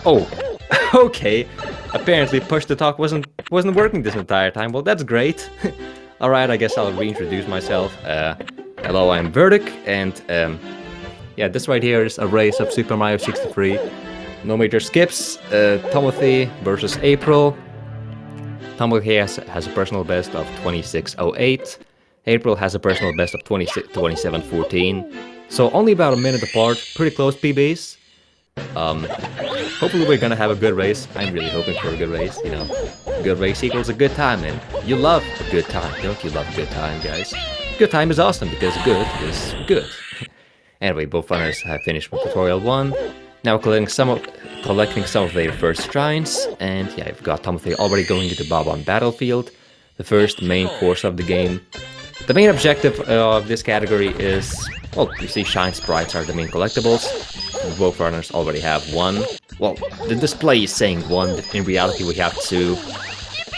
Oh, okay. Apparently push to talk wasn't working this entire time. Well, that's great. Alright, I guess I'll reintroduce myself. Hello, I'm Verdic, and yeah, this right here is a race of Super Mario 63. No major skips. Tomothy versus April. Tomothy has a personal best of 26.08. April has a personal best of 27.14. So only about a minute apart. Pretty close PBs. Hopefully we're gonna have a good race. I'm really hoping for a good race, you know. A good race equals a good time, and you love a good time. Don't you love a good time, guys? Good time is awesome, because good is good. Anyway, both runners have finished with tutorial 1. Now collecting some of their first shrines, and yeah, I've got Tomothy already going into Bob-on Battlefield, the first main course of the game. The main objective of this category is, well, you see shine sprites are the main collectibles. Both runners already have 1. Well, the display is saying 1, but in reality we have 2.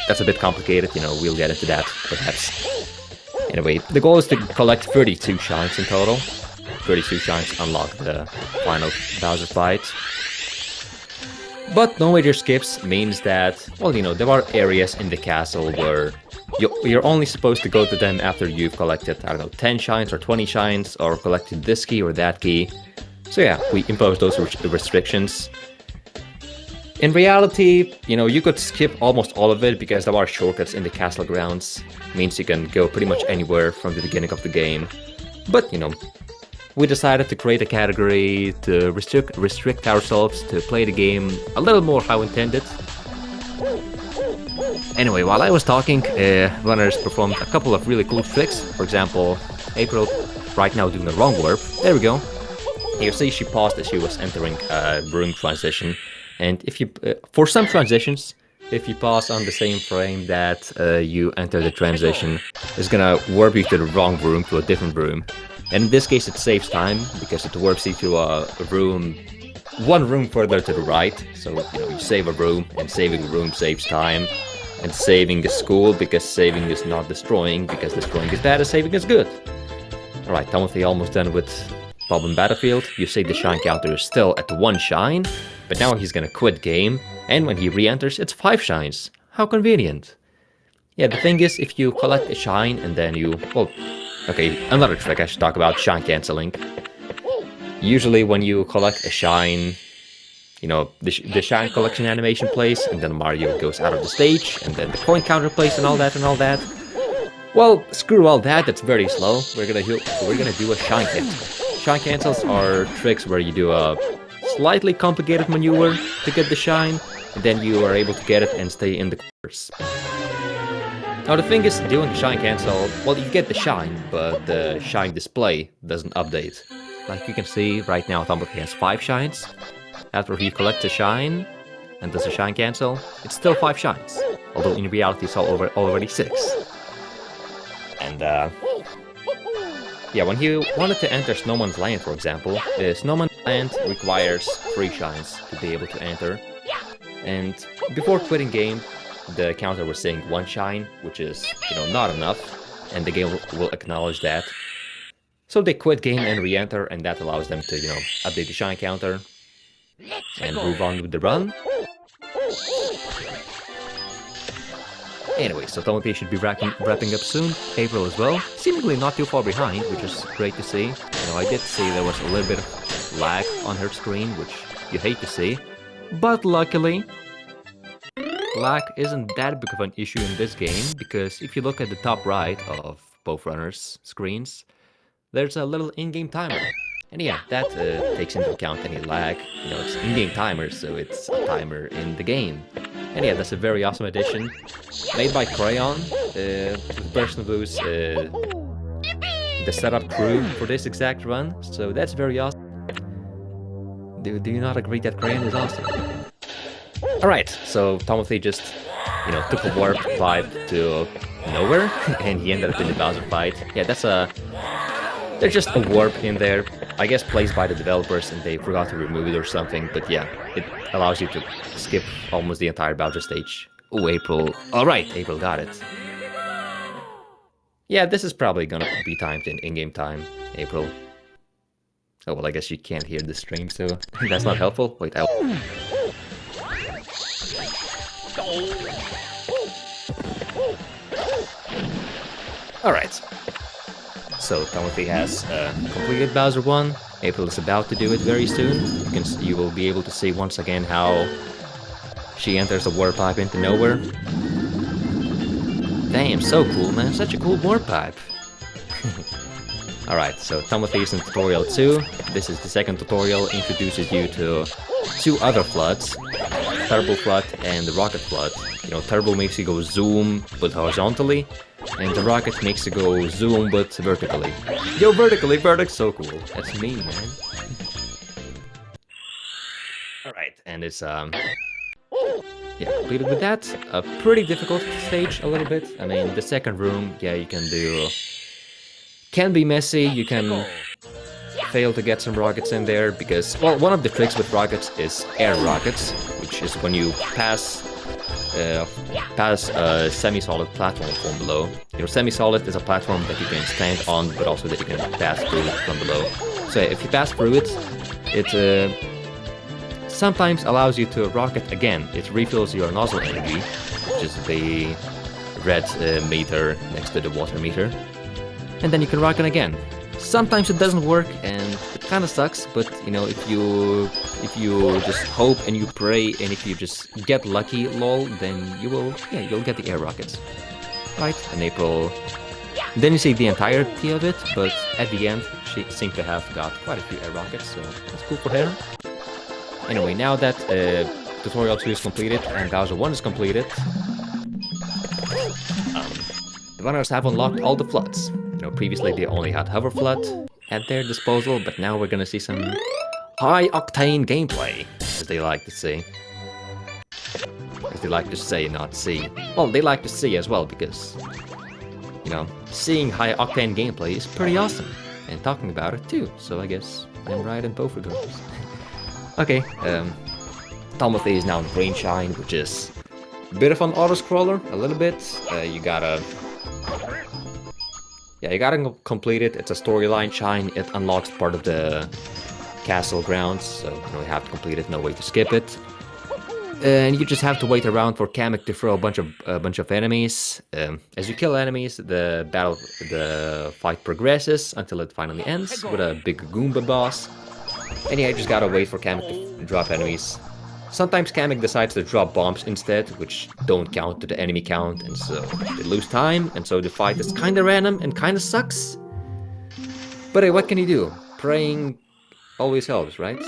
That's a bit complicated, you know, we'll get into that, perhaps. Anyway, the goal is to collect 32 shines in total. 32 shines unlock the final Bowser fight. But no major skips means that, well, you know, there are areas in the castle where you're only supposed to go to them after you've collected, I don't know, 10 shines or 20 shines, or collected this key or that key. So yeah, we impose those restrictions. In reality, you know, you could skip almost all of it because there are shortcuts in the castle grounds. Means you can go pretty much anywhere from the beginning of the game. But, you know, we decided to create a category to restrict ourselves to play the game a little more how intended. Anyway, while I was talking, runners performed a couple of really cool tricks. For example, April right now doing a wrong warp. There we go. You see she paused as she was entering a room transition. And if you, for some transitions, if you pause on the same frame that you enter the transition, it's gonna warp you to the wrong room, to a different room. And in this case it saves time, because it warps you to a room, one room further to the right. So, you know, you save a room, and saving a room saves time. And saving is cool, because saving is not destroying, because destroying is bad and saving is good. Alright, Tomothy almost done with Bob-on Battlefield. You see the shine counter is still at 1 shine, but now he's gonna quit game, and when he re-enters, it's 5 shines. How convenient. Yeah, the thing is, if you collect a shine and then you... well, okay, another trick I should talk about, shine cancelling. Usually when you collect a shine, you know, the shine collection animation plays, and then Mario goes out of the stage, and then the coin counter plays and all that and all that. Well, screw all that, that's very slow. We're gonna do a shine cancel. Shine cancels are tricks where you do a slightly complicated maneuver to get the shine, and then you are able to get it and stay in the course. Now the thing is, doing the shine cancel, well, you get the shine, but the shine display doesn't update. Like you can see, right now Tomothy has 5 shines. After he collects a shine and does a shine cancel, it's still 5 shines. Although in reality it's already 6. And yeah, when you wanted to enter Snowman's Land, for example, Snowman's Land requires 3 shines to be able to enter. And before quitting game, the counter was saying 1 shine, which is, you know, not enough, and the game will acknowledge that. So they quit game and re-enter, and that allows them to, you know, update the shine counter and move on with the run. Anyway, so Tomothy should be wrapping up soon. April as well. Seemingly not too far behind, which is great to see. You know, I did see there was a little bit of lag on her screen, which you hate to see. But luckily, lag isn't that big of an issue in this game, because if you look at the top right of both runners' screens, there's a little in-game timer. And yeah, that takes into account any lag. You know, it's in-game timer, so it's a timer in the game. And yeah, that's a very awesome addition. Made by Crayon, the person who's the setup crew for this exact run. So that's very awesome. Do you not agree that Crayon is awesome? Alright, so Tomothy just, you know, took a warp vibe to nowhere, and he ended up in the Bowser fight. Yeah, there's just a warp in there, I guess placed by the developers and they forgot to remove it or something, but yeah, it allows you to skip almost the entire Bowser stage. Oh, April. Alright, April got it. Yeah, this is probably gonna be timed in in-game time, April. Oh, well, I guess you can't hear the stream, so that's not helpful. Wait, Alright. So, Tomothy has completed Bowser 1. April is about to do it very soon. You will be able to see once again how she enters a warp pipe into nowhere. Damn, so cool, man. Such a cool warp pipe. Alright, so Tomothy is in tutorial 2. This is the second tutorial, introduces you to two other floods. Turbo Flood and the Rocket Flood. You know, Turbo makes you go zoom, but horizontally. And the Rocket makes you go zoom, but vertically. Yo, vertically, so cool. That's me, man. Alright, and it's, yeah, completed with that. A pretty difficult stage, a little bit. I mean, the second room, yeah, you can do... Can be messy, you can fail to get some rockets in there, because, well, one of the tricks with rockets is air rockets, which is when you pass a semi-solid platform from below. You know, semi-solid is a platform that you can stand on, but also that you can pass through from below. So if you pass through it, it sometimes allows you to rocket again. It refills your nozzle energy, which is the red meter next to the water meter. And then you can rocket again. Sometimes it doesn't work, and it kind of sucks. But you know, if you just hope and you pray, and if you just get lucky, lol, then you'll get the air rockets, right? And April. Then you see the entirety of it, but at the end, she seemed to have got quite a few air rockets, so that's cool for her. Anyway, now that tutorial 2 is completed and Bowser 1 is completed, the runners have unlocked all the floods. You know, previously they only had Hover Flood at their disposal, but now we're gonna see some high-octane gameplay, as they like to say. As they like to say, not see. Well, they like to see as well, because, you know, seeing high-octane gameplay is pretty awesome, and talking about it too, so I guess I'm right in both regards. Okay, Tomothy is now in Green Shine, which is a bit of an auto-scroller, a little bit. You gotta complete it. It's a storyline shine. It unlocks part of the castle grounds, so you know, you have to complete it. No way to skip it. And you just have to wait around for Kamek to throw a bunch of enemies. As you kill enemies, the fight progresses until it finally ends with a big Goomba boss. And yeah, you just gotta wait for Kamek to drop enemies. Sometimes Kamek decides to drop bombs instead, which don't count to the enemy count, and so they lose time, and so the fight is kinda random and kinda sucks. But hey, what can you do? Praying always helps, right?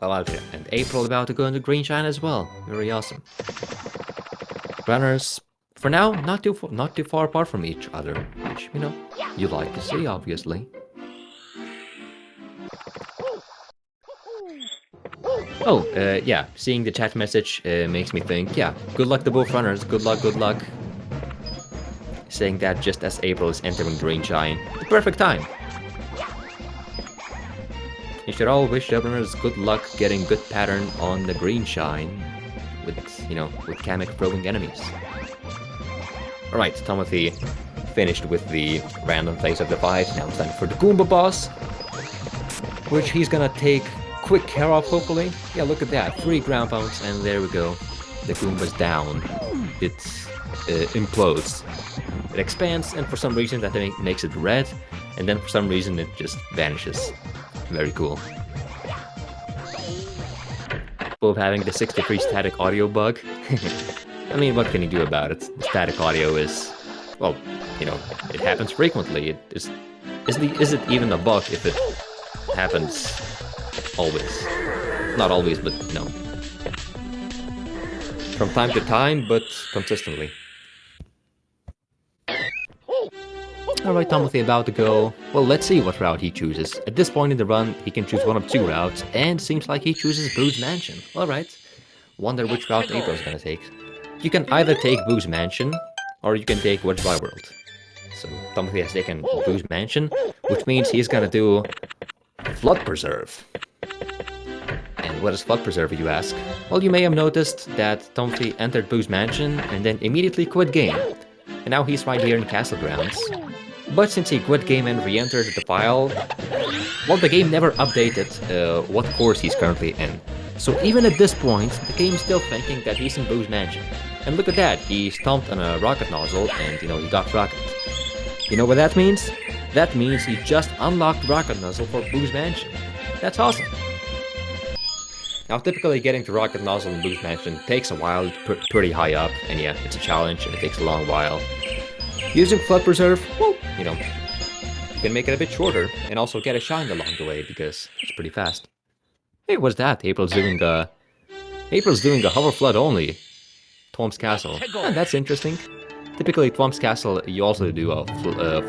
Oh, okay. And April about to go into Green Shine as well. Very awesome. Runners, for now, not too far apart from each other, which, you know, you like to see, obviously. Oh, yeah, seeing the chat message makes me think, yeah, good luck to both runners, good luck, good luck. Saying that just as April is entering Green Shine. The perfect time. You should all wish the runners good luck getting good pattern on the Green Shine with, you know, with Kamek throwing enemies. Alright, Tomothy finished with the random phase of the fight. Now it's time for the Goomba boss, which he's gonna take quick care of, hopefully. Yeah, look at that. 3 ground pounds, and there we go. The Goomba's down. It implodes. It expands, and for some reason that makes it red, and then for some reason it just vanishes. Very cool. Both having the 63 static audio bug. I mean, what can you do about it? The static audio is, well, you know, it happens frequently. Is it even a bug if it happens always? Not always, but no. From time to time, but consistently. Alright, Tomothy about to go. Well, let's see what route he chooses. At this point in the run, he can choose one of 2 routes, and seems like he chooses Boo's Mansion. Alright. Wonder which route April's gonna take. You can either take Boo's Mansion, or you can take Wedge by World. So Tomothy has taken Boo's Mansion, which means he's gonna do Flood Preserve. And what is Flood Preserve, you ask? Well, you may have noticed that Tomothy entered Boo's Mansion and then immediately quit game. And now he's right here in Castle Grounds. But since he quit game and re-entered the file, well, the game never updated what course he's currently in. So even at this point, the game's still thinking that he's in Boo's Mansion. And look at that, he stomped on a rocket nozzle and, he got rocket. You know what that means? That means he just unlocked rocket nozzle for Boo's Mansion. That's awesome. Now, typically getting to rocket nozzle in Boo's Mansion takes a while, it's pretty high up, and yeah, it's a challenge and it takes a long while. Using Flood Preserve, well, you can make it a bit shorter and also get a shine along the way because it's pretty fast. Hey, what's that? April's doing a Hover Flood only. Thwomp's Castle. Ah, that's interesting. Typically, Thwomp's Castle, you also do a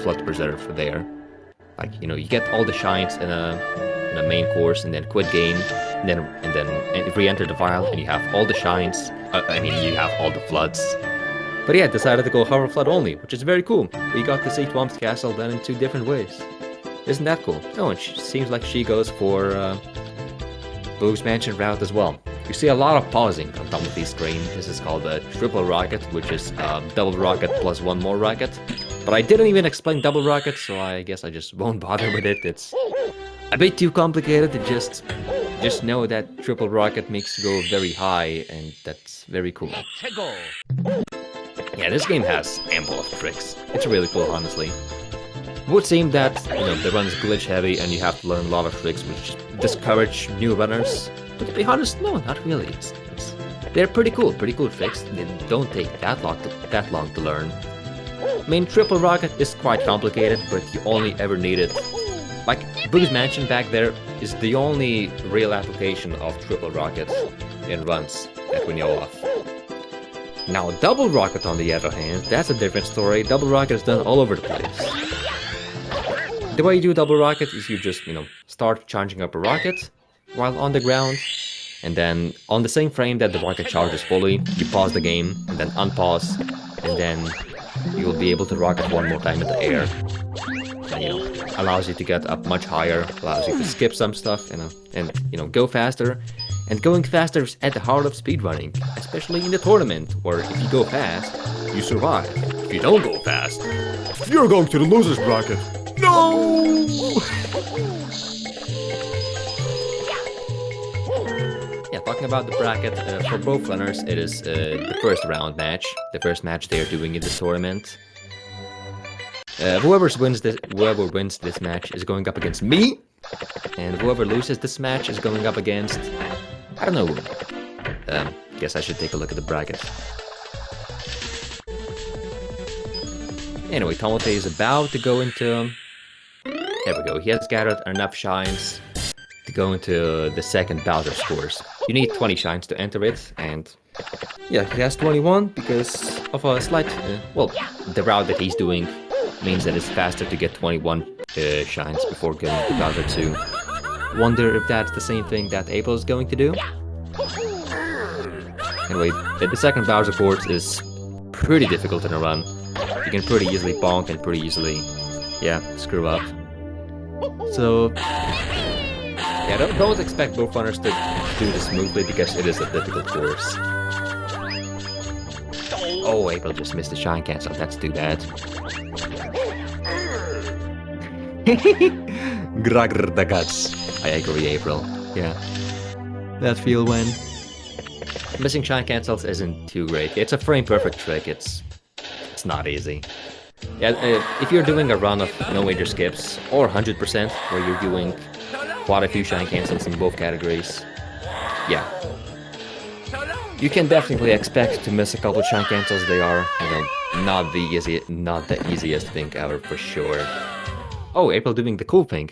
Flood Preserve there. Like, you get all the shines in a main course and then quit game, and then re-enter the file and you have all the shines. You have all the floods. But yeah, decided to go Hover Flood only, which is very cool. We got to see Thwomp's Castle done in 2 different ways. Isn't that cool? Oh, and she seems like she goes for Boo's Mansion route as well. You see a lot of pausing on Tomothy's screen. This is called a triple rocket, which is double rocket plus 1 more rocket. But I didn't even explain double rocket, so I guess I just won't bother with it. It's a bit too complicated to just know that triple rocket makes you go very high, and that's very cool. Yeah, this game has ample of tricks. It's really cool, honestly. It would seem that, the run is glitch heavy and you have to learn a lot of tricks which discourage new runners. But to be honest, no, not really. They're pretty cool tricks. They don't take that long to learn. I mean, triple rocket is quite complicated, but you only ever need it. Like, Boo's Mansion back there is the only real application of triple rocket in runs that we know of. Now, double rocket on the other hand, that's a different story. Double rocket is done all over the place. The way you do double rocket is you just, start charging up a rocket while on the ground, and then on the same frame that the rocket charges fully, you pause the game, and then unpause, and then you will be able to rocket 1 more time in the air. And, allows you to get up much higher, allows you to skip some stuff, and go faster. And going faster is at the heart of speedrunning, especially in the tournament, where if you go fast, you survive. If you don't go fast, you're going to the loser's bracket. No! Yeah, talking about the bracket, for both runners, it is the first round match, the first match they are doing in this tournament. Whoever wins this match is going up against me, and whoever loses this match is going up against, I don't know who. Guess I should take a look at the bracket. Anyway, Tomothy is about to go into... There we go, he has gathered enough shines to go into the second Bowser's course. You need 20 shines to enter it, and... yeah, he has 21 because of a slight... the route that he's doing means that it's faster to get 21 shines before going to Bowser 2. Wonder if that's the same thing that April is going to do? Anyway, the second Bowser course is pretty difficult in a run. You can pretty easily bonk and pretty easily, screw up. So, yeah, don't expect both runners to do this smoothly because it is a difficult course. Oh, April just missed the shine cancel, that's too bad. Gragr the guts. I agree, April. Yeah. That feel when... Missing shine cancels isn't too great. It's a frame perfect trick, it's not easy. Yeah, if you're doing a run of no major skips, or 100%, where you're doing quite a few shine cancels in both categories, yeah. You can definitely expect to miss a couple shine cancels. They are, not the easiest thing ever, for sure. Oh, April doing the cool thing.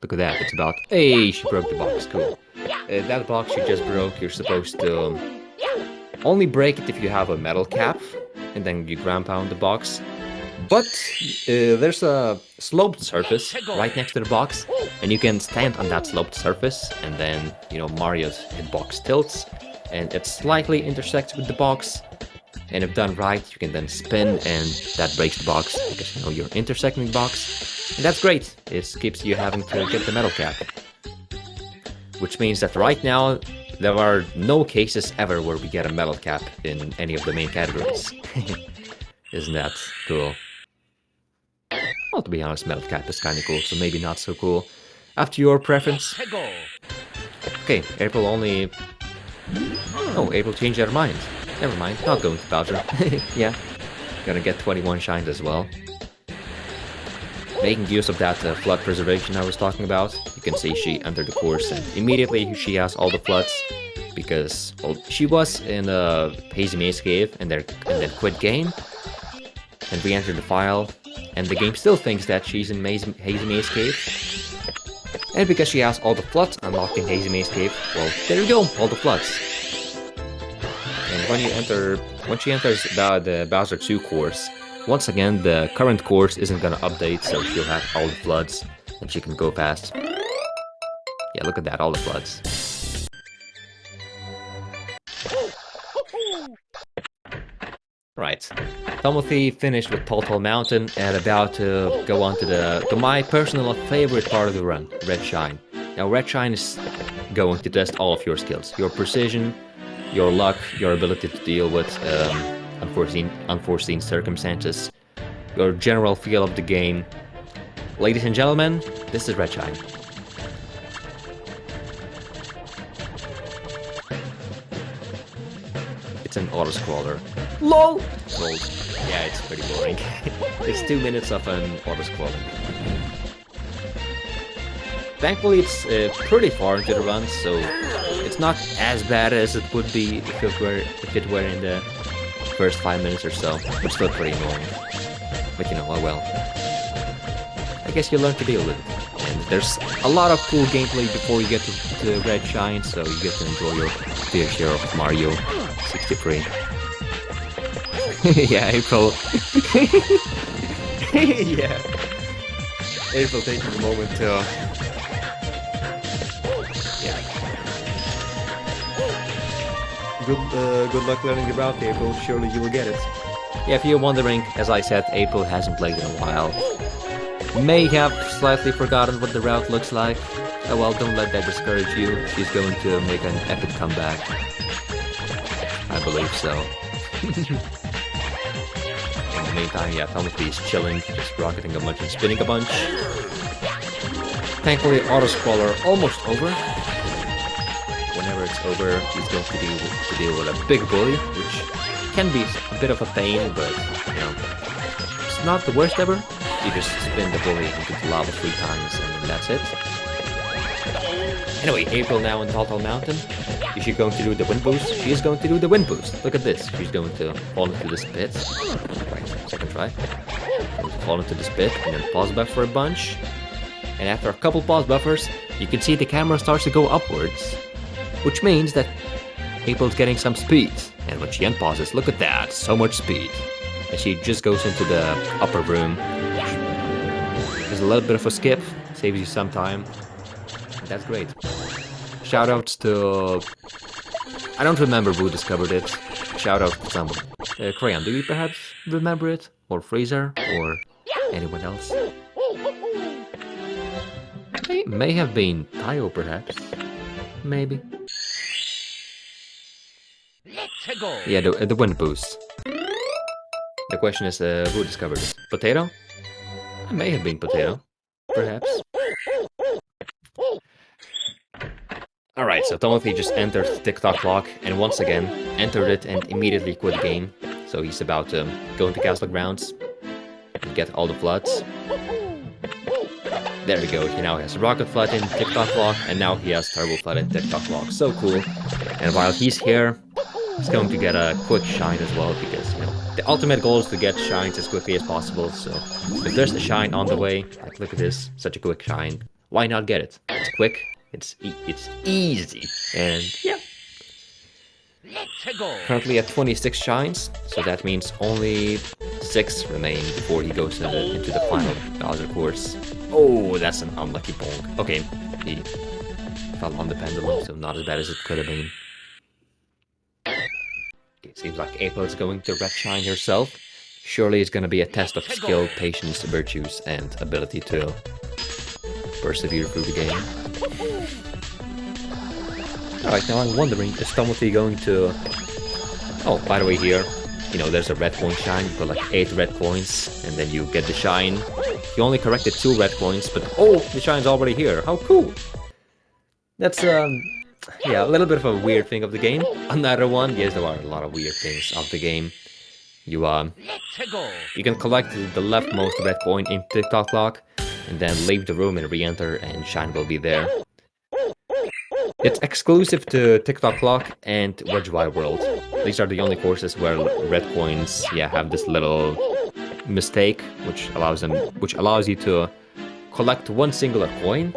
Look at that, it's about... Hey, she broke the box, cool. That box she just broke, you're supposed to only break it if you have a metal cap, and then you ground pound the box. But there's a sloped surface right next to the box, and you can stand on that sloped surface, and then, Mario's hitbox tilts, and it slightly intersects with the box, and if done right, you can then spin, and that breaks the box, because you know you're intersecting the box, and that's great. It skips you having to get the metal cap. Which means that right now, there are no cases ever where we get a metal cap in any of the main categories. Isn't that cool? Well, to be honest, metal cap is kinda cool, so maybe not so cool. Up to your preference. Okay, April only... Oh, April changed her mind. Never mind, not going to Bowser. Yeah, gonna get 21 shines as well. Making use of that flood preservation I was talking about, you can see she entered the course and immediately she has all the floods, because well, she was in a Hazy Maze Cave and then quit game, and re-entered the file, and the game still thinks that she's in Hazy Maze Cave. And because she has all the floods unlocked in Hazy Maze Cave, well, there you go, all the floods. And when she enters the Bowser 2 course, once again, the current course isn't gonna update, so she'll have all the floods, and she can go fast. Yeah, look at that, all the floods. Right, Tomothy finished with Tall Mountain, and about to go on to my personal favorite part of the run, Red Shine. Now, Red Shine is going to test all of your skills, your precision, your luck, your ability to deal with unforeseen circumstances, your general feel of the game. Ladies and gentlemen, this is Red Shine. It's an auto-scroller. LOL! Lol. Yeah, it's pretty boring. It's 2 minutes of an auto-scrolling. Thankfully, it's pretty far into the run, so it's not as bad as it would be if it were in the first 5 minutes or so, but still pretty annoying. But you know, oh well. I guess you learn to deal with it. And there's a lot of cool gameplay before you get to Red Shine, so you get to enjoy your fair share of Mario 63. Yeah, April. Yeah. April taking a moment to... Good luck learning the route, April. Surely you will get it. Yeah, if you're wondering, as I said, April hasn't played in a while. May have slightly forgotten what the route looks like. Oh well, don't let that discourage you. She's going to make an epic comeback. I believe so. In the meantime, yeah, Tomothy is chilling, just rocketing a bunch and spinning a bunch. Thankfully, auto-scroller almost over. Whenever it's over, he's going to deal with a big bully, which can be a bit of a pain, but, you know, it's not the worst ever. You just spin the bully into the lava 3 times, and then that's it. Anyway, April now in Tall Mountain. Is she going to do the wind boost? She is going to do the wind boost. Look at this. She's going to fall into this pit. Right, second try. Going to fall into this pit, and then pause buff for a bunch. And after a couple pause buffers, you can see the camera starts to go upwards. Which means that April's getting some speed. And when she unpauses, look at that, so much speed. And she just goes into the upper room. There's a little bit of a skip, saves you some time. That's great. Shoutouts to... I don't remember who discovered it. Shoutout to someone. Crayon, do you perhaps remember it? Or Freezer? Or anyone else? It may have been Tayo, perhaps. Maybe. Yeah, the wind boost. The question is, who discovered it? Potato? It may have been Potato. Perhaps. Alright, so Tomothy just entered the TikTok clock, and once again, entered it and immediately quit the game. So he's about to go into Castle Grounds and get all the floods. There we go, he now has Rocket Flood in TikTok clock, and now he has Turbo Flood in TikTok clock. So cool. And while he's here, he's going to get a quick shine as well, because, you know, the ultimate goal is to get shines as quickly as possible. So if there's a shine on the way, like look at this, such a quick shine, why not get it? It's quick. It's easy, and yeah. Currently at 26 shines, so that means only 6 remain before he goes into the final Bowser course. Oh, that's an unlucky bonk. Okay, he fell on the pendulum, so not as bad as it could have been. Okay, Seems like April is going to red shine herself. Surely it's gonna be a test of skill, patience, virtues, and ability to persevere through the game. Alright, now I'm wondering, is Tomothy going to... Oh, by the way here, you know, there's a red coin shine, you put like 8 red coins, and then you get the shine. You only corrected 2 red coins, but oh, the shine's already here, how cool! That's, yeah, a little bit of a weird thing of the game. Another one, yes, there are a lot of weird things of the game. You can collect the leftmost red coin in TikTok Clock, and then leave the room and re-enter, and shine will be there. It's exclusive to TikTok Clock and Wedge Wide World. These are the only courses where red coins, yeah, have this little mistake, which allows you to collect one singular coin,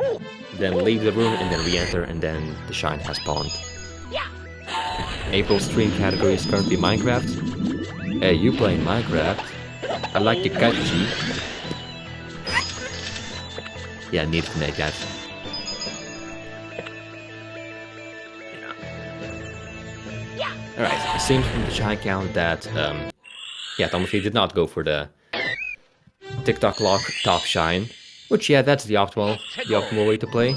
then leave the room and then re-enter, and then the shine has spawned. April's stream category is currently Minecraft. Hey, you playing Minecraft? I like the catchy. Yeah, needed to make that. Alright, it seems from the shine count that, yeah, Tomothy did not go for the TikTok Clock top shine. Which, yeah, that's the optimal way to play.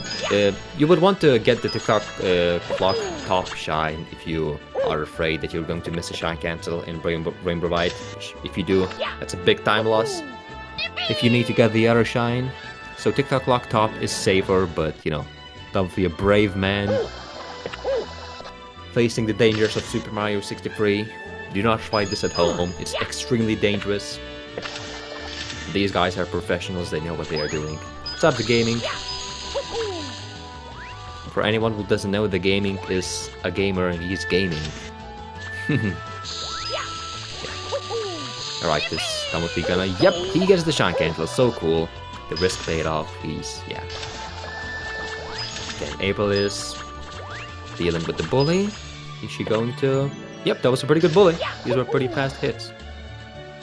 You would want to get the TikTok Clock top shine if you are afraid that you're going to miss a shine cancel in Rainbow Ride. If you do, that's a big time loss. If you need to get the other shine. So TikTok Clock top is safer, but, you know, Tomothy, a brave man, facing the dangers of Super Mario 63. Do not try this at home, it's extremely dangerous. These guys are professionals, they know what they are doing. What's up, the gaming? For anyone who doesn't know, the gaming is a gamer and he's gaming. Yeah. Alright, this Tomothy gonna... Yep, he gets the shine cancel, so cool. The risk paid off, he's... yeah. Then April is dealing with the bully. Is she going to... Yep, that was a pretty good bully. These were pretty fast hits.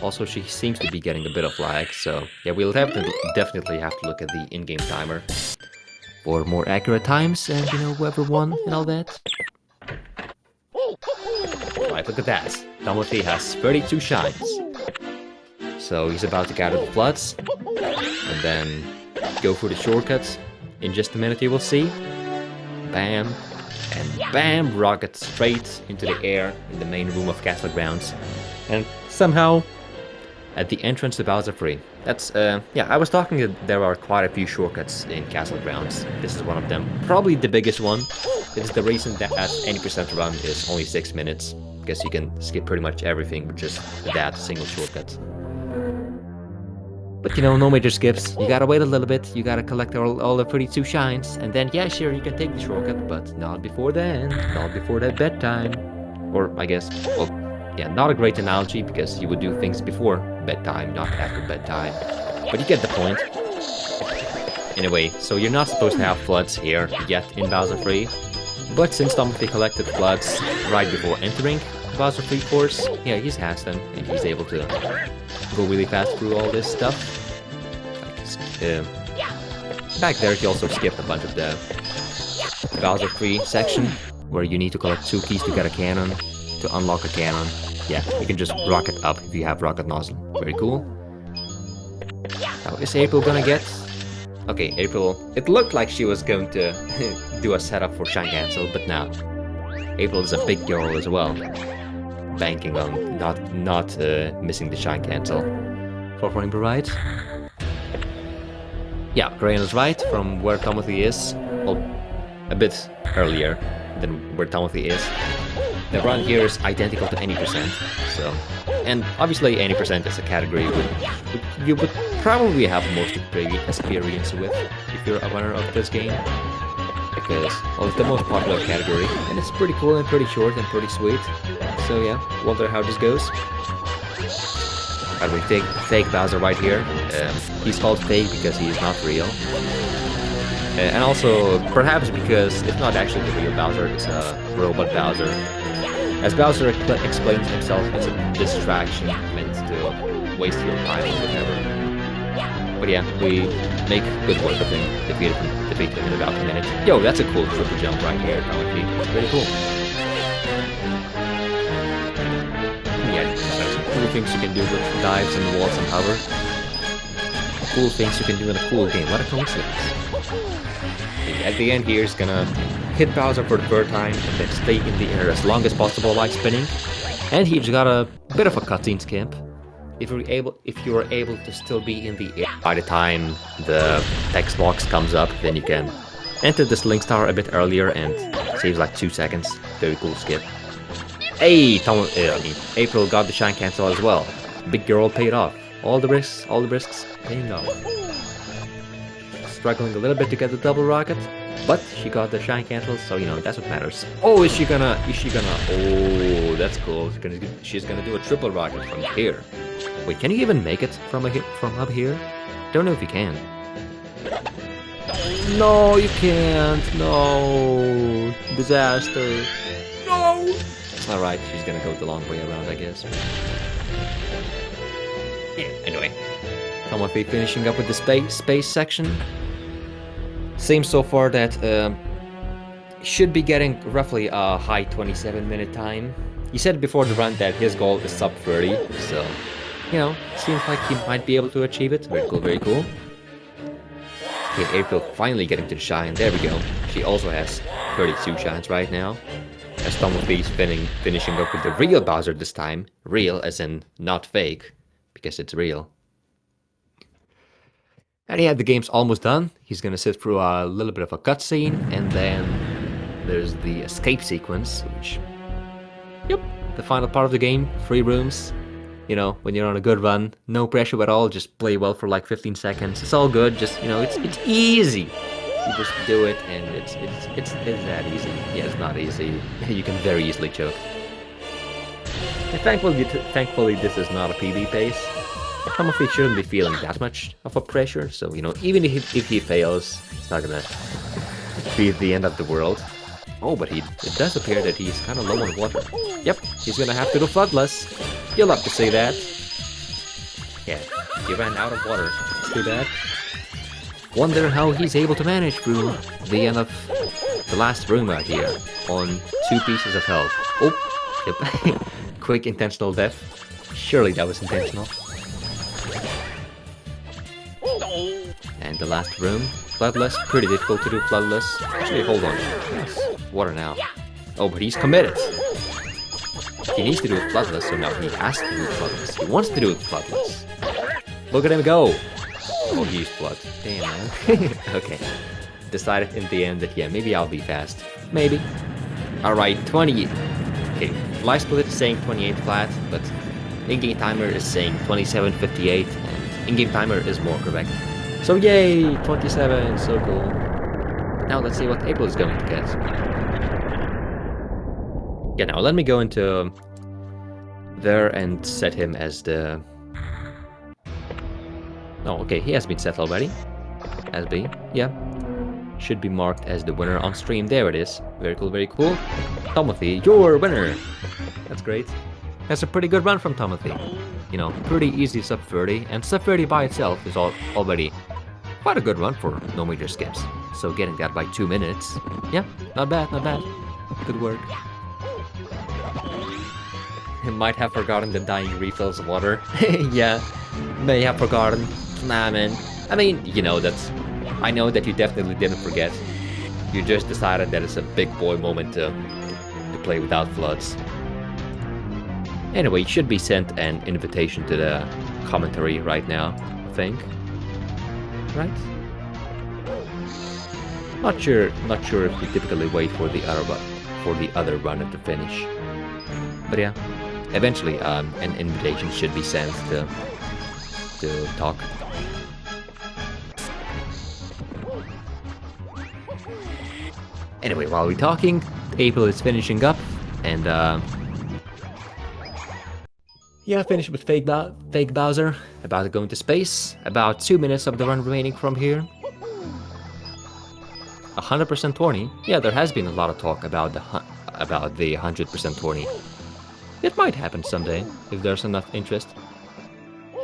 Also, she seems to be getting a bit of lag, so yeah, we'll definitely have to look at the in-game timer for more accurate times and, you know, whoever won and all that. Right, look at that. Tomothy has 32 shines. So he's about to gather the floods and then go for the shortcuts. In just a minute you will see. Bam. And bam, rocket straight into the air in the main room of Castle Grounds. And somehow at the entrance to Bowser Free. That's, yeah, I was talking that there are quite a few shortcuts in Castle Grounds. This is one of them. Probably the biggest one. This is the reason that any percent run is only 6 minutes. Because you can skip pretty much everything with just that single shortcut. But, you know, no major skips. You gotta wait a little bit. You gotta collect all the 32 shines. And then, yeah, sure, you can take the shortcut. But not before then. Not before that bedtime. Or, I guess, well, yeah, not a great analogy, because you would do things before bedtime, not after bedtime. But you get the point. Anyway, so you're not supposed to have floods here yet in Bowser Free. But since Tomothy collected floods right before entering Bowser Free course, yeah, he has them, and he's able to go really fast through all this stuff. Back there, he also skipped a bunch of the Bowser Free section, where you need to collect 2 keys to get a cannon. To unlock a cannon. Yeah, you can just rocket up if you have rocket nozzle. Very cool. Now, is April gonna get... Okay, April... It looked like she was going to do a setup for shine cancel, but now April is a big girl as well. Banking on not missing the shine cancel. For Rainbow Ride. Yeah, Crayon is right from where Tomothy is. Well, a bit earlier than where Tomothy is. The run here is identical to any percent, so... And obviously any percent is a category you would probably have most experience with if you're a runner of this game. Because, well, it's the most popular category, and it's pretty cool and pretty short and pretty sweet. So yeah, wonder how this goes. We take fake Bowser right here. He's called fake because he is not real. And also, perhaps because it's not actually the real Bowser, it's a robot Bowser. As Bowser explains himself, it's a distraction meant to waste your time or whatever. But yeah, we make good work of him, defeat him in about a minute. Yo, that's a cool triple jump right here, Tomothy. It's pretty cool. things you can do with dives and walls and hover. Cool things you can do in a cool game. What a coincidence. At the end here, he's gonna hit Bowser for the third time and then stay in the air as long as possible while spinning. And he's got a bit of a cutscene skimp. If you are able to still be in the air by the time the text box comes up, then you can enter this link star a bit earlier and saves like 2 seconds. Very cool skip. Hey, April got the shine cancel as well. Big girl paid off. All the risks paying off. Struggling a little bit to get the double rocket, but she got the shine cancel, so you know that's what matters. Oh, is she gonna? Oh, that's cool. She's gonna do a triple rocket from here. Wait, can you even make it from up here? Don't know if you can. No, you can't. No, disaster. No. All right, she's gonna go the long way around, I guess. Yeah. Anyway, Tomothy finishing up with the space section. Seems so far that should be getting roughly a high 27-minute time. He said before the run that his goal is sub 30, so you know, seems like he might be able to achieve it. Very cool, very cool. Okay, April finally getting to the shine. There we go. She also has 32 shines right now. As Tomothy's finishing up with the real Bowser this time. Real as in not fake, because it's real. And yeah, the game's almost done. He's gonna sit through a little bit of a cutscene, and then there's the escape sequence, which, yep, the final part of the game. 3 rooms. You know, when you're on a good run, no pressure at all, just play well for like 15 seconds. It's all good, just, you know, it's easy. You just do it, and it's that easy. Yeah, it's not easy. You can very easily choke. And thankfully, this is not a PB pace. Tomothy shouldn't be feeling that much of a pressure, so, you know, even if he fails, it's not gonna be the end of the world. Oh, but it does appear that he's kind of low on water. Yep, he's gonna have to do floodless. You'll love to see that. Yeah, he ran out of water. Let's do that. Wonder how he's able to manage through the end of the last room out here on 2 pieces of health. Oh, yep. Quick intentional death. Surely that was intentional. And the last room, floodless. Pretty difficult to do floodless. Actually, hold on. Yes, water now. Oh, but he's committed. He needs to do it floodless, so now he has to do it floodless. He wants to do it floodless. Look at him go. Oh, he used flood. Damn, man. Okay. Decided in the end that, yeah, maybe I'll be fast. Maybe. Alright, 20. Okay, live split is saying 28 flat, but in-game timer is saying 27.58, and in-game timer is more correct. So yay, 27, so cool. Now let's see what April is going to get. Yeah, now let me go into there and set him as the... Oh, okay, he has been set already. As B, yeah. Should be marked as the winner on stream. There it is. Very cool, very cool. Tomothy, your winner! That's great. That's a pretty good run from Tomothy. You know, pretty easy sub 30, and sub 30 by itself is already quite a good run for no major skips. So getting that by 2 minutes, yeah, not bad, not bad. Good work. He might have forgotten the dying refills of water. Yeah, may have forgotten. Nah, man. I mean, you know, I know that you definitely didn't forget. You just decided that it's a big boy moment to play without floods. Anyway, you should be sent an invitation to the commentary right now, I think. Right? Not sure if you typically wait for the other runner to finish. But yeah, eventually an invitation should be sent to talk. Anyway, while we're talking, April is finishing up, and yeah, finished with fake Bowser, about to go into space, about 2 minutes of the run remaining from here. 100% tourney? Yeah, there has been a lot of talk about the 100% tourney. It might happen someday, if there's enough interest.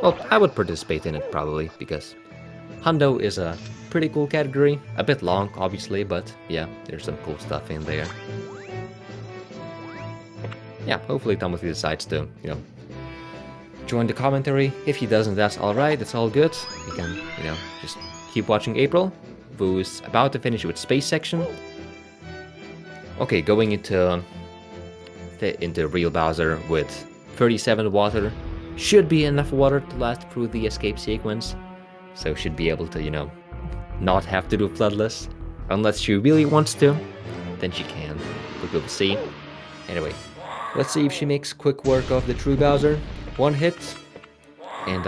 Well, I would participate in it probably, because Hundo is a pretty cool category. A bit long, obviously, but yeah, there's some cool stuff in there. Yeah, hopefully Tomothy decides to, you know, join the commentary. If he doesn't, that's alright, that's all good. We can, you know, just keep watching April, who's about to finish with Space Section. Okay, going into real Bowser with 37 water. Should be enough water to last through the escape sequence. So should be able to, you know, not have to do Floodless. Unless she really wants to, then she can. But we'll see. Anyway, let's see if she makes quick work of the true Bowser. One hit. And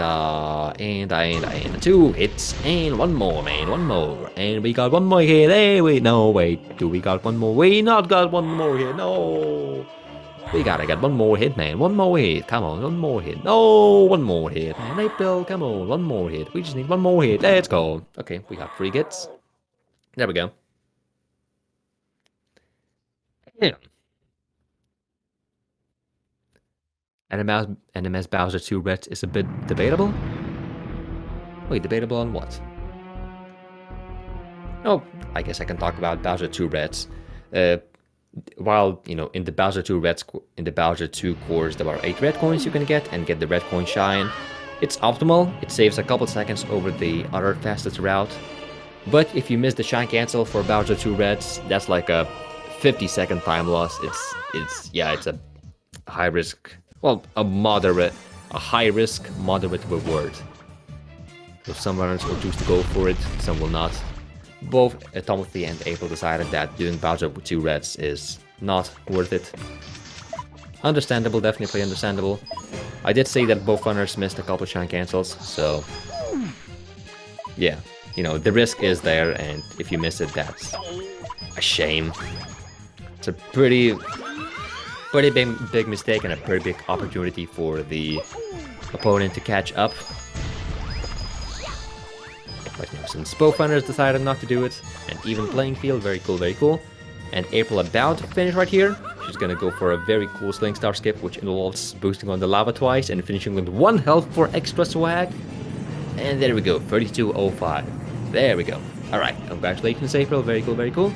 2 hits. And one more, man. One more. And we got one more hit. Hey, wait, no, wait. Do we got one more? We not got one more hit. No. We gotta get one more hit, man. One more hit. Come on, one more hit. No, one more hit, man. April, come on, one more hit. We just need one more hit. Let's go. Okay, we got 3 hits. There we go. Yeah. NMS Bowser 2 Reds is a bit debatable. Wait, debatable on what? Oh, I guess I can talk about Bowser 2 Reds. While, you know, in the Bowser 2 course, there are 8 red coins you can get and get the red coin shine. It's optimal. It saves a couple seconds over the other fastest route. But if you miss the shine cancel for Bowser 2 Reds, that's like a 50-second time loss. It's a high risk. Well, a high risk, moderate reward. So some runners will choose to go for it, some will not. Both Tomothy and April decided that doing Bowser with 2 Reds is not worth it. Understandable, definitely understandable. I did say that both runners missed a couple shine cancels, so yeah, you know, the risk is there, and if you miss it, that's a shame. It's a pretty big mistake and a pretty big opportunity for the opponent to catch up. But you know, since both runners decided not to do it, an even playing field, very cool, very cool. And April about to finish right here. She's gonna go for a very cool Sling Star skip, which involves boosting on the lava twice and finishing with 1 health for extra swag. And there we go, 3205. There we go. Alright, congratulations April, very cool, very cool.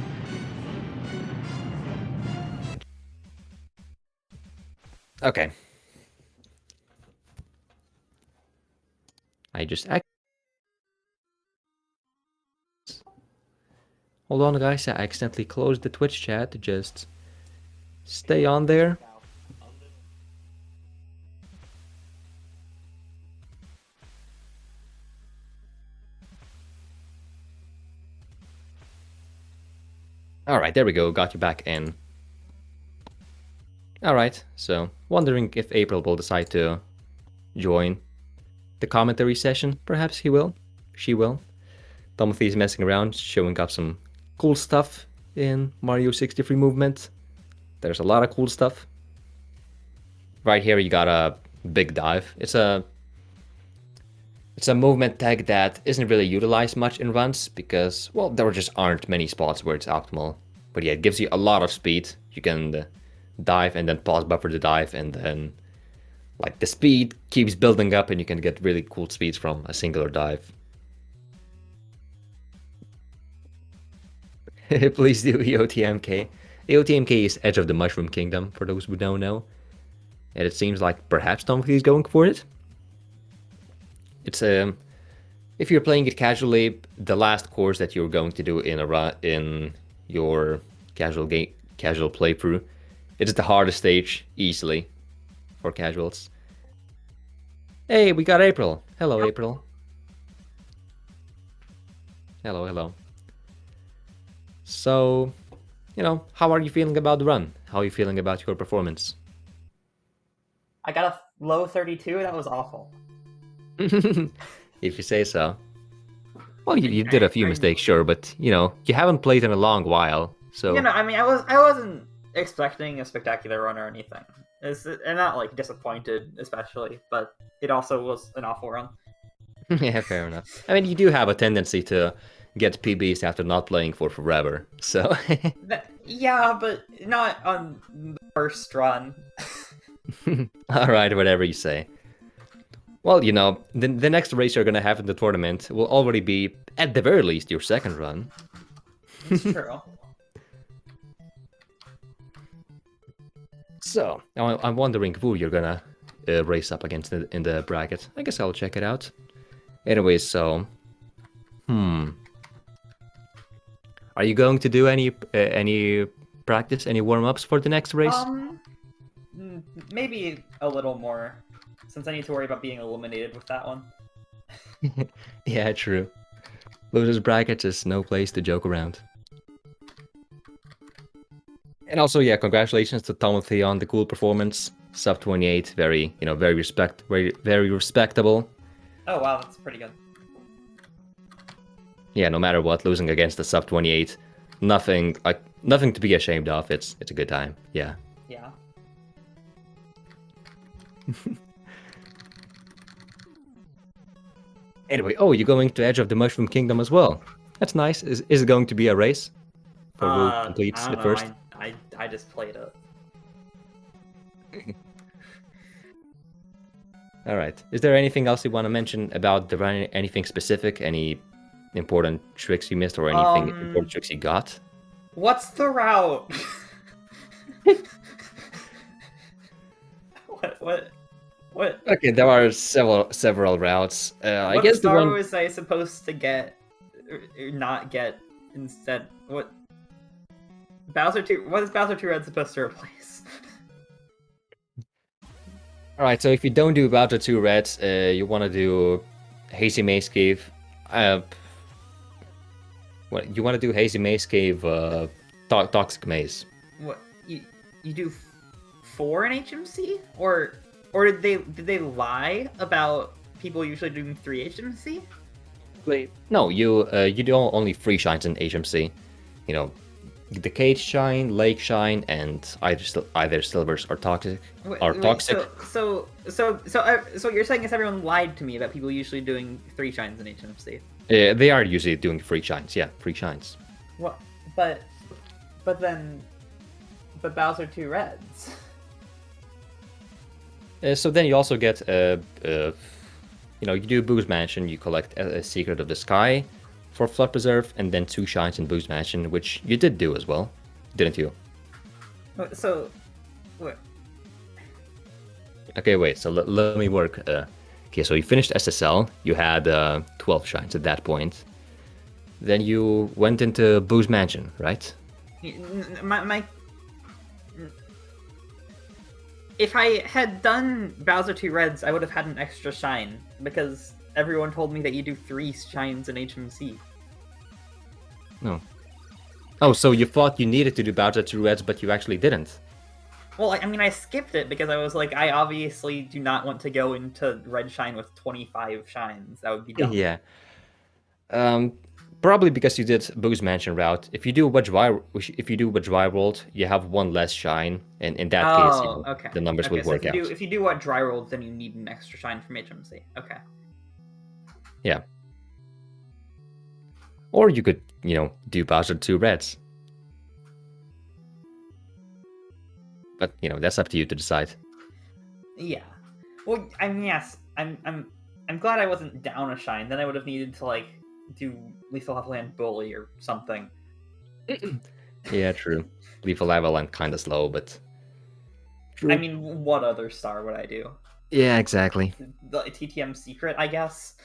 Okay. Hold on guys, I accidentally closed the Twitch chat, just stay on there. Alright, there we go, got you back in. Alright, so wondering if April will decide to join the commentary session. Perhaps he will, she will. Tomothy is messing around, showing up some cool stuff in Mario 63 movement. There's a lot of cool stuff. Right here you got a big dive. It's a movement tag that isn't really utilized much in runs because, well, there just aren't many spots where it's optimal. But yeah, it gives you a lot of speed. You can dive and then pause buffer the dive, and then like the speed keeps building up and you can get really cool speeds from a singular dive. Please do EOTMK. EOTMK is Edge of the Mushroom Kingdom, for those who don't know. And it seems like perhaps Tomothy is going for it. It's if you're playing it casually, the last course that you're going to do in your casual playthrough, it's the hardest stage easily for casuals. Hey, we got April. Hello, April. Hello, hello. So, you know, how are you feeling about the run? How are you feeling about your performance? I got a low 32. That was awful. If you say so. Well, you did a few mistakes, sure, but you know, you haven't played in a long while, so. You know, I mean, I wasn't expecting a spectacular run or anything. I'm not like disappointed, especially, but it also was an awful run. Yeah, fair enough. I mean, you do have a tendency to get PBs after not playing for forever, so. Yeah, but not on the first run. Alright, whatever you say. Well, you know, the next race you're gonna have in the tournament will already be, at the very least, your second run. It's true. So, I'm wondering who you're gonna race up against in the bracket. I guess I'll check it out. Anyways, so... Are you going to do any practice, any warm-ups for the next race? Maybe a little more, since I need to worry about being eliminated with that one. Yeah, true. Losers brackets is no place to joke around. And also, yeah, congratulations to Tomothy on the cool performance. Sub 28, very, very respectable. Oh wow, that's pretty good. Yeah, no matter what, losing against the sub 28, nothing to be ashamed of. It's a good time. Yeah. Yeah. Anyway, oh, you're going to Edge of the Mushroom Kingdom as well. That's nice. Is it going to be a race for who completes I the don't know. first? I just played it. All right. Is there anything else you want to mention about the run? Anything specific? Any important tricks you missed or anything important tricks you got? What's the route? What? Okay, there are several routes. I guess the one was I supposed to get or not get instead? What? Bowser 2. What is Bowser 2 Red supposed to replace? All right. So if you don't do Bowser 2 Red, you want to do Hazy Maze Cave. What you want to do? Hazy Maze Cave, Toxic Maze. What you do 4 in HMC, or did they lie about people usually doing 3 HMC? No, you do only 3 shines in HMC. You know, the Cage Shine, Lake Shine, and either Silvers or Toxic. Toxic. So you're saying is everyone lied to me about people usually doing 3 shines in HMC? They are usually doing 3 shines. Yeah, 3 shines. What? But Bowser 2 Reds. So then you also get you do Boost Mansion, you collect a Secret of the Sky for Flood Preserve, and then 2 shines in Boost Mansion, which you did do as well, didn't you? So, what? Okay, wait, so let me work. Okay, so you finished SSL, you had 12 shines at that point. Then you went into Boost Mansion, right? If I had done Bowser 2 Reds, I would have had an extra shine, because everyone told me that you do 3 shines in HMC. No. Oh, so you thought you needed to do Bowser 2 Reds, but you actually didn't? Well, I mean, I skipped it because I was like, I obviously do not want to go into Red Shine with 25 shines. That would be dumb. Yeah. Probably because you did Boost Mansion route. If you do Wedge Dry World, you have 1 less shine, and in that case, okay. The numbers would work out. If you do what Dry World, then you need an extra shine from HMC. Okay. Yeah. Or you could, do Bowser 2 Reds. But that's up to you to decide. Yeah. Well, I mean, yes. I'm glad I wasn't down a shine. Then I would have needed to do Lethal Avalanche Bully or something. Yeah, true. Lethal Avalanche kind of slow, but true. I mean, what other star would I do? Yeah, exactly. The TTM Secret, I guess.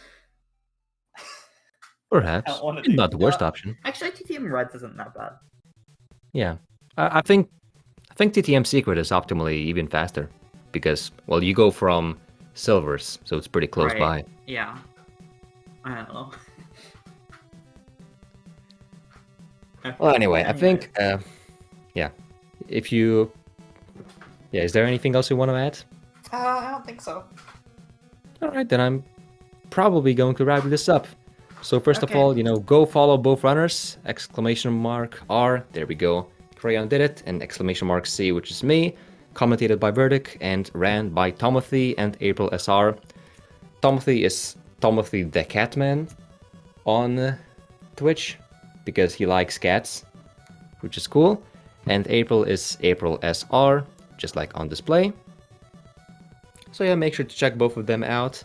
Perhaps not the worst option. Actually, TTM Reds isn't that bad. Yeah, I think TTM Secret is optimally even faster because, well, you go from Silvers, so it's pretty close by. Yeah. I don't know. Well, anyway, I think, yeah. Is there anything else you want to add? I don't think so. All right, then I'm probably going to wrap this up. So first of all, go follow both runners, !R, there we go. Crayon did it, and !C, which is me, commentated by Verdict, and ran by Tomothy and AprilSR. Tomothy is Tomothy the Catman on Twitch, because he likes cats, which is cool. And April is AprilSR, just like on display. So yeah, make sure to check both of them out.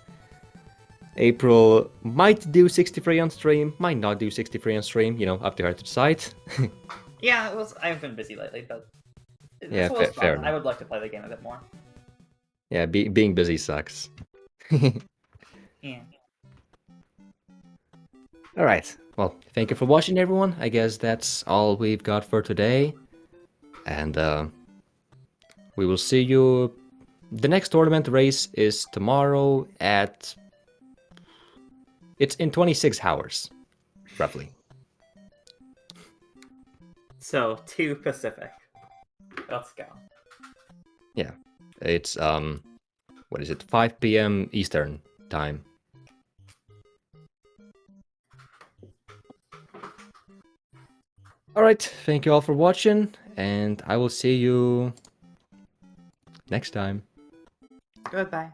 April might do 63 on stream, might not do 63 on stream, up to her to decide. Yeah, I've been busy lately, but yeah, fair enough. I would like to play the game a bit more. Yeah, being busy sucks. Yeah. All right. Well, thank you for watching, everyone. I guess that's all we've got for today. And we will see you. The next tournament race is tomorrow at... It's in 26 hours, roughly. So 2 Pacific. Let's go. Yeah. It's, what is it? 5 p.m. Eastern time. Alright, thank you all for watching, and I will see you next time. Goodbye.